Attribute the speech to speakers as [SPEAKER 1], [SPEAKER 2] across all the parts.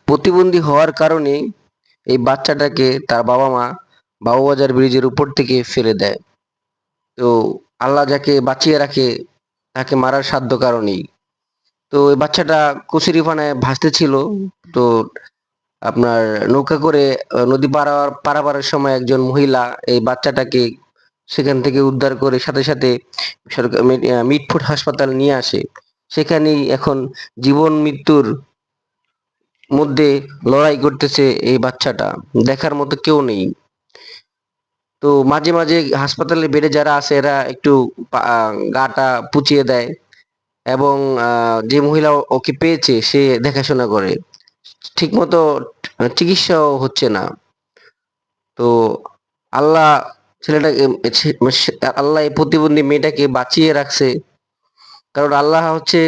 [SPEAKER 1] প্রতিবন্ধী হওয়ার কারণে এই বাচ্চাটাকে তার বাবা-মা বাবুবাজার ব্রিজের উপর থেকে ফেলে দেয়। তো আল্লাহ যাকে বাঁচিয়ে রাখে তাকে মারার সাধ্য কারো নেই। তো ওই বাচ্চাটা কচুরিপানায় ভাসতেছিল। তো আপনার নৌকা করে নদী পারাপারের সময় একজন মহিলা এই বাচ্চাটাকে সেখান থেকে উদ্ধার করে সাথে সাথে মিটফুট হাসপাতাল নিয়ে আসে। সেখানেই এখন জীবন মৃত্যুর মধ্যে লড়াই করতেছে এই বাচ্চাটা। দেখার মতো কেউ নেই। তো মাঝে মাঝে হাসপাতালের বেডে যারা আছে এরা একটু গাটা পুচিয়ে দেয় এবং যে মহিলা ওকে পেয়েছে সে দেখাশোনা করে। ঠিকমতো চিকিৎসাও হচ্ছে না। তো আল্লাহ ছেলেটাকে আল্লাহ এই প্রতিবন্ধী মেয়েটাকে বাঁচিয়ে রাখছে। কারণ আল্লাহ হচ্ছে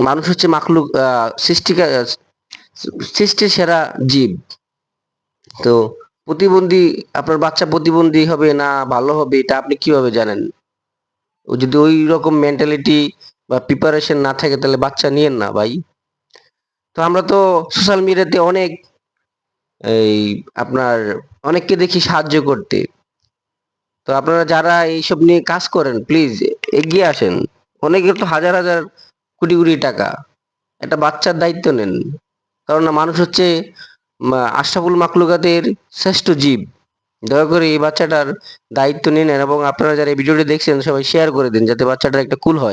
[SPEAKER 1] মানুষ হচ্ছে মাখলুক সৃষ্টির সেরা জীব। তো প্রতিবন্ধী আপনার বাচ্চা প্রতিবন্ধী হবে না ভালো হবে এটা আপনি কিভাবে জানেন? ও যদি ওই রকম মেন্টালিটি বা প্রিপারেশন না থাকে তাহলে বাচ্চা নিয়েন না ভাই। তো আমরা তো সোশ্যাল মিডিয়াতে অনেক এই আপনার অনেককে দেখি সাহায্য করতে। তো আপনারা যারা এইসব নিয়ে কাজ করেন প্লিজ এগিয়ে আসেন। অনেকের তো হাজার হাজার কোটি কোটি টাকা। একটা বাচ্চার দায়িত্ব নেন। কারণ মানুষ হচ্ছে আশরাফুল মাখলুকাতের শ্রেষ্ঠ জীব। দয়া করে এই বাচ্চাটার দায়িত্ব নিয়ে নেন এবং আপনারা যারা এই ভিডিওটি দেখছেন সবাই শেয়ার করে দিন যাতে বাচ্চাটার একটা কুল হয়।